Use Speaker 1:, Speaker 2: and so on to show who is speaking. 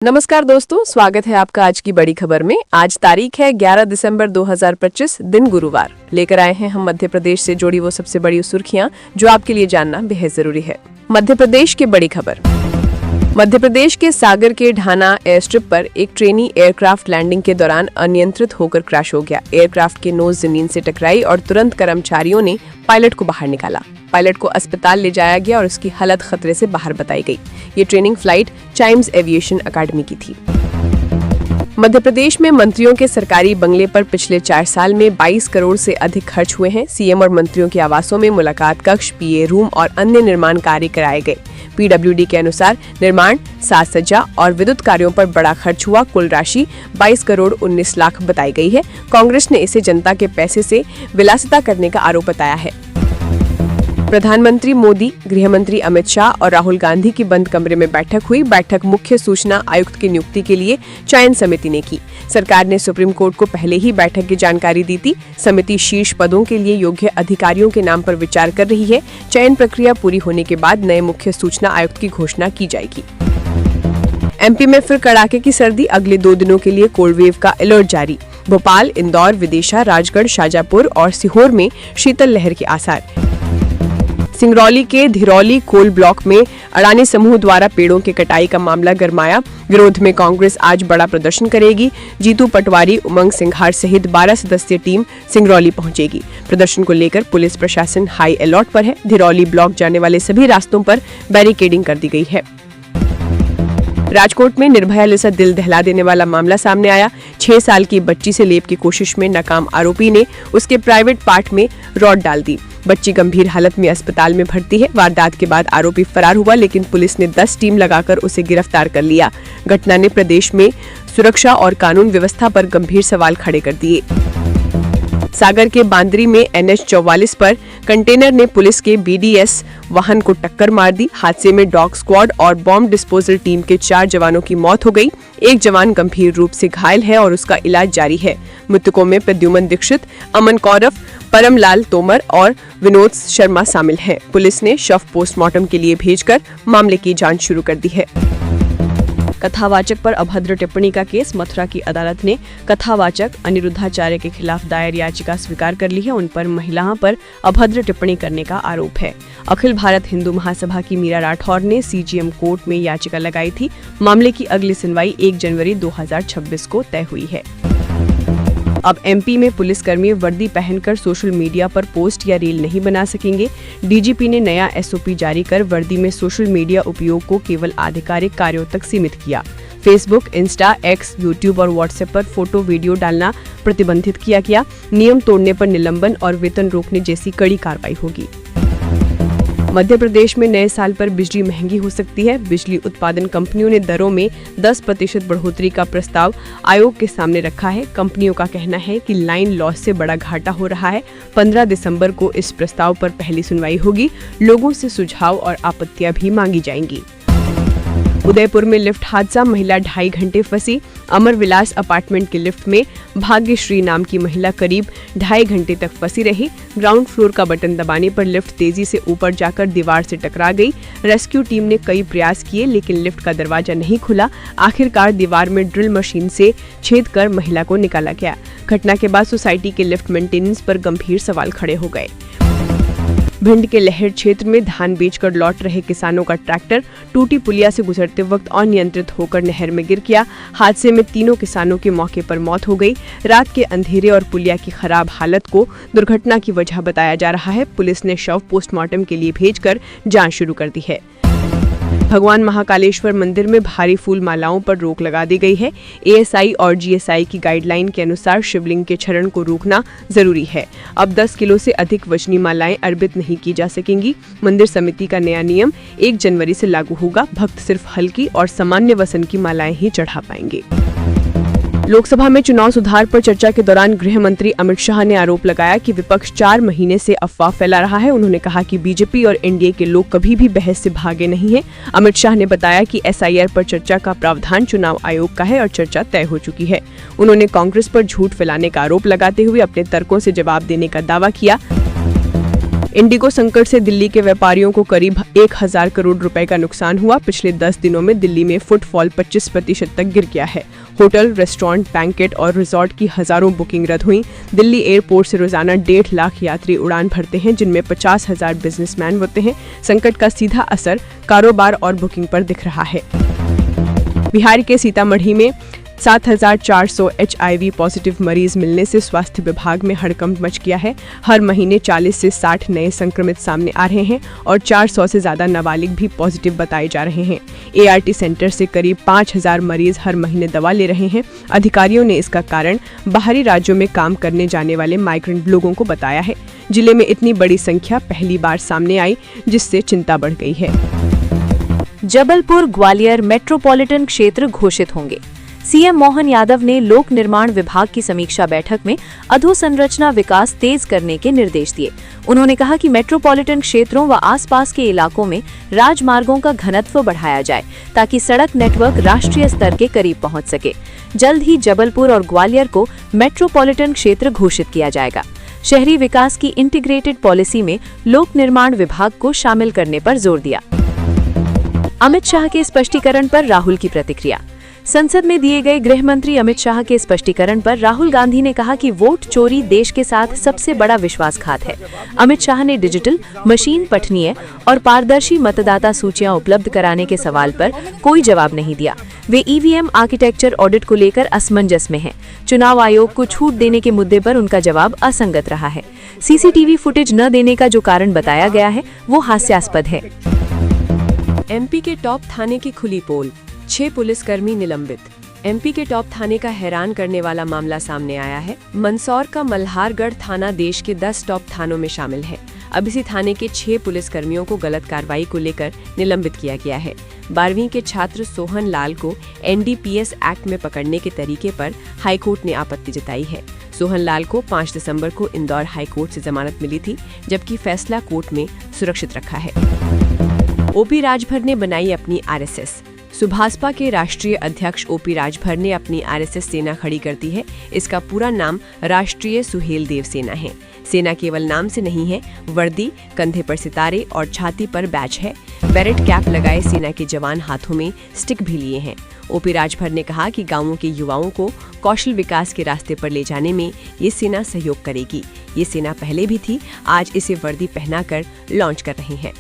Speaker 1: नमस्कार दोस्तों, स्वागत है आपका आज की बड़ी खबर में। आज तारीख है 11 दिसंबर 2025, दिन गुरुवार। लेकर आए हैं हम मध्य प्रदेश से जुड़ी वो सबसे बड़ी सुर्खियां जो आपके लिए जानना बेहद जरूरी है। मध्य प्रदेश की बड़ी खबर। मध्य प्रदेश के सागर के ढाना एयर स्ट्रिप पर एक ट्रेनी एयरक्राफ्ट लैंडिंग के दौरान अनियंत्रित होकर क्रैश हो गया। एयरक्राफ्ट की नोज जमीन से टकराई और तुरंत कर्मचारियों ने पायलट को बाहर निकाला। पायलट को अस्पताल ले जाया गया और उसकी हालत खतरे से बाहर बताई गई। ये ट्रेनिंग फ्लाइट चाइम्स एविएशन अकादमी की थी। मध्य प्रदेश में मंत्रियों के सरकारी बंगले पर पिछले 4 साल में 22 करोड़ से अधिक खर्च हुए हैं। सीएम और मंत्रियों के आवासों में मुलाकात कक्ष, पीए रूम और अन्य निर्माण कार्य कराए गए। पीडब्ल्यूडी के अनुसार निर्माण, साज सज्जा और विद्युत कार्यों पर बड़ा खर्च हुआ। कुल राशि 22 करोड़ 19 लाख बताई गई है। कांग्रेस ने इसे जनता के पैसे से विलासिता करने का आरोप बताया है। प्रधानमंत्री मोदी, गृह मंत्री अमित शाह और राहुल गांधी की बंद कमरे में बैठक हुई। बैठक मुख्य सूचना आयुक्त की नियुक्ति के लिए चयन समिति ने की। सरकार ने सुप्रीम कोर्ट को पहले ही बैठक की जानकारी दी थी। समिति शीर्ष पदों के लिए योग्य अधिकारियों के नाम पर विचार कर रही है। चयन प्रक्रिया पूरी होने के बाद नए मुख्य सूचना आयुक्त की घोषणा की जाएगी। एमपी में फिर कड़ाके की सर्दी। अगले 2 दिनों के लिए कोल्ड वेव का अलर्ट जारी। भोपाल, इंदौर, विदिशा, राजगढ़, शाजापुर और सीहोर में शीतल लहर के आसार। सिंगरौली के धिरौली कोल ब्लॉक में अडानी समूह द्वारा पेड़ों की कटाई का मामला गरमाया। विरोध में कांग्रेस आज बड़ा प्रदर्शन करेगी। जीतू पटवारी, उमंग सिंघार सहित 12 सदस्यीय टीम सिंगरौली पहुंचेगी। प्रदर्शन को लेकर पुलिस प्रशासन हाई अलर्ट पर है। धिरौली ब्लॉक जाने वाले सभी रास्तों पर बैरिकेडिंग कर दी गई है। राजकोट में निर्भया जैसा दिल दहला देने वाला मामला सामने आया। 6 साल की बच्ची से लेप की कोशिश में नाकाम आरोपी ने उसके प्राइवेट पार्ट में रॉड डाल दी। बच्ची गंभीर हालत में अस्पताल में भर्ती है। वारदात के बाद आरोपी फरार हुआ, लेकिन पुलिस ने 10 टीम लगाकर उसे गिरफ्तार कर लिया। घटना ने प्रदेश में सुरक्षा और कानून व्यवस्था पर गंभीर सवाल खड़े कर दिए। सागर के बांदरी में NH 44 पर कंटेनर ने पुलिस के BDS वाहन को टक्कर मार दी। हादसे में डॉग स्क्वाड और बॉम्ब डिस्पोजल टीम के 4 जवानों की मौत हो गई। एक जवान गंभीर रूप से घायल है और उसका इलाज जारी है। मृतकों में प्रद्युमन दीक्षित, अमन कौरव, परमलाल तोमर और विनोद शर्मा शामिल हैं। पुलिस ने शव पोस्टमार्टम के लिए भेजकर मामले की जांच शुरू कर दी है। कथावाचक पर अभद्र टिप्पणी का केस। मथुरा की अदालत ने कथावाचक अनिरुद्धाचार्य के खिलाफ दायर याचिका स्वीकार कर ली है। उन पर महिलाओं पर अभद्र टिप्पणी करने का आरोप है। अखिल भारत हिंदू महासभा की मीरा राठौर ने CGM कोर्ट में याचिका लगाई थी। मामले की अगली सुनवाई 1 जनवरी 2026 को तय हुई है। अब MP में पुलिसकर्मी वर्दी पहनकर सोशल मीडिया पर पोस्ट या रील नहीं बना सकेंगे। DGP ने नया SOP जारी कर वर्दी में सोशल मीडिया उपयोग को केवल आधिकारिक कार्यों तक सीमित किया। फेसबुक, इंस्टा, X, यूट्यूब और व्हाट्सएप पर फोटो वीडियो डालना प्रतिबंधित किया गया। नियम तोड़ने पर निलंबन और वेतन रोकने जैसी कड़ी कार्रवाई होगी। मध्य प्रदेश में नए साल पर बिजली महंगी हो सकती है। बिजली उत्पादन कंपनियों ने दरों में 10% बढ़ोतरी का प्रस्ताव आयोग के सामने रखा है। कंपनियों का कहना है कि लाइन लॉस से बड़ा घाटा हो रहा है। 15 दिसंबर को इस प्रस्ताव पर पहली सुनवाई होगी। लोगों से सुझाव और आपत्तियां भी मांगी जाएंगी। उदयपुर में लिफ्ट हादसा, महिला 2.5 घंटे फंसी। अमर विलास अपार्टमेंट के लिफ्ट में भाग्यश्री नाम की महिला करीब 2.5 घंटे तक फंसी रही। ग्राउंड फ्लोर का बटन दबाने पर लिफ्ट तेजी से ऊपर जाकर दीवार से टकरा गई। रेस्क्यू टीम ने कई प्रयास किए, लेकिन लिफ्ट का दरवाजा नहीं खुला। आखिरकार दीवार में ड्रिल मशीन से छेद कर महिला को निकाला गया। घटना के बाद सोसाइटी के लिफ्ट मेंटेनेंस पर गंभीर सवाल खड़े हो गए। भिंड के लहर क्षेत्र में धान बेचकर लौट रहे किसानों का ट्रैक्टर टूटी पुलिया से गुजरते वक्त अनियंत्रित होकर नहर में गिर गया। हादसे में 3 किसानों की मौके पर मौत हो गई। रात के अंधेरे और पुलिया की खराब हालत को दुर्घटना की वजह बताया जा रहा है। पुलिस ने शव पोस्टमार्टम के लिए भेजकर जांच शुरू कर दी है। भगवान महाकालेश्वर मंदिर में भारी फूल मालाओं पर रोक लगा दी गई है। ASI और GSI की गाइडलाइन के अनुसार शिवलिंग के क्षरण को रोकना जरूरी है। अब 10 किलो से अधिक वजनी मालाएं अर्पित नहीं की जा सकेंगी। मंदिर समिति का नया नियम 1 जनवरी से लागू होगा। भक्त सिर्फ हल्की और सामान्य वजन की मालाएं ही चढ़ा पाएंगे। लोकसभा में चुनाव सुधार पर चर्चा के दौरान गृह मंत्री अमित शाह ने आरोप लगाया कि विपक्ष 4 महीने से अफवाह फैला रहा है। उन्होंने कहा कि बीजेपी और NDA के लोग कभी भी बहस से भागे नहीं हैं। अमित शाह ने बताया कि SIR पर चर्चा का प्रावधान चुनाव आयोग का है और चर्चा तय हो चुकी है। उन्होंने कांग्रेस पर झूठ फैलाने का आरोप लगाते हुए अपने तर्कों से जवाब देने का दावा किया। इंडिगो संकट से दिल्ली के व्यापारियों को करीब 1000 करोड़ रुपए का नुकसान हुआ। पिछले 10 दिनों में दिल्ली में फुटफॉल 25% तक गिर गया है। होटल, रेस्टोरेंट, बैंकेट और रिजॉर्ट की हजारों बुकिंग रद्द हुई। दिल्ली एयरपोर्ट से रोजाना 1.5 लाख यात्री उड़ान भरते हैं, जिनमें 50,000 बिजनेसमैन होते हैं। संकट का सीधा असर कारोबार और बुकिंग पर दिख रहा है। बिहार के सीतामढ़ी में 7,400 HIV पॉजिटिव मरीज मिलने से स्वास्थ्य विभाग में हड़कंप मच गया है। हर महीने 40 से 60 नए संक्रमित सामने आ रहे हैं और 400 से ज्यादा नाबालिग भी पॉजिटिव बताए जा रहे हैं। ART सेंटर से करीब 5,000 मरीज हर महीने दवा ले रहे हैं। अधिकारियों ने इसका कारण बाहरी राज्यों में काम करने जाने वाले माइग्रेंट लोगों को बताया है। जिले में इतनी बड़ी संख्या पहली बार सामने आई, जिससे चिंता बढ़ गई है।
Speaker 2: जबलपुर ग्वालियर मेट्रोपॉलिटन क्षेत्र घोषित होंगे। सीएम मोहन यादव ने लोक निर्माण विभाग की समीक्षा बैठक में अधोसंरचना विकास तेज करने के निर्देश दिए। उन्होंने कहा कि मेट्रोपॉलिटन क्षेत्रों व आसपास के इलाकों में राजमार्गों का घनत्व बढ़ाया जाए ताकि सड़क नेटवर्क राष्ट्रीय स्तर के करीब पहुंच सके। जल्द ही जबलपुर और ग्वालियर को मेट्रोपॉलिटन क्षेत्र घोषित किया जाएगा। शहरी विकास की इंटीग्रेटेड पॉलिसी में लोक निर्माण विभाग को शामिल करने पर जोर दिया। अमित शाह के स्पष्टीकरण पर राहुल की प्रतिक्रिया। संसद में दिए गए गृह मंत्री अमित शाह के स्पष्टीकरण पर राहुल गांधी ने कहा कि वोट चोरी देश के साथ सबसे बड़ा विश्वासघात है। अमित शाह ने डिजिटल, मशीन पठनीय और पारदर्शी मतदाता सूचियां उपलब्ध कराने के सवाल पर कोई जवाब नहीं दिया। वे EVM आर्किटेक्चर ऑडिट को लेकर असमंजस में हैं। चुनाव आयोग को छूट देने के मुद्दे पर उनका जवाब असंगत रहा है। CCTV फुटेज न देने का जो कारण बताया गया है वो हास्यास्पद है।
Speaker 1: MP के टॉप थाने की खुली पोल, 6 पुलिसकर्मी निलंबित। MP के टॉप थाने का हैरान करने वाला मामला सामने आया है। मंदसौर का मल्हारगढ़ थाना देश के 10 टॉप थानों में शामिल है। अब इसी थाने के 6 पुलिसकर्मियों को गलत कार्रवाई को लेकर निलंबित किया गया है। 12वीं के छात्र सोहन लाल को NDPS एक्ट में पकड़ने के तरीके पर हाईकोर्ट ने आपत्ति जताई है। सोहन लाल को 5 दिसंबर को इंदौर हाईकोर्ट से जमानत मिली थी, जबकि फैसला कोर्ट में सुरक्षित रखा है। OP राजभर ने बनाई अपनी RSS। सुभाषपा के राष्ट्रीय अध्यक्ष OP राजभर ने अपनी RSS सेना खड़ी कर दी है। इसका पूरा नाम राष्ट्रीय सुहेल देव सेना है। सेना केवल नाम से नहीं है, वर्दी, कंधे पर सितारे और छाती पर बैच है। बेरेट कैप लगाए सेना के जवान हाथों में स्टिक भी लिए हैं। OP राजभर ने कहा कि गांवों के युवाओं को कौशल विकास के रास्ते पर ले जाने में ये सेना सहयोग करेगी। ये सेना पहले भी थी, आज इसे वर्दी पहनाकर लॉन्च कर रहे हैं।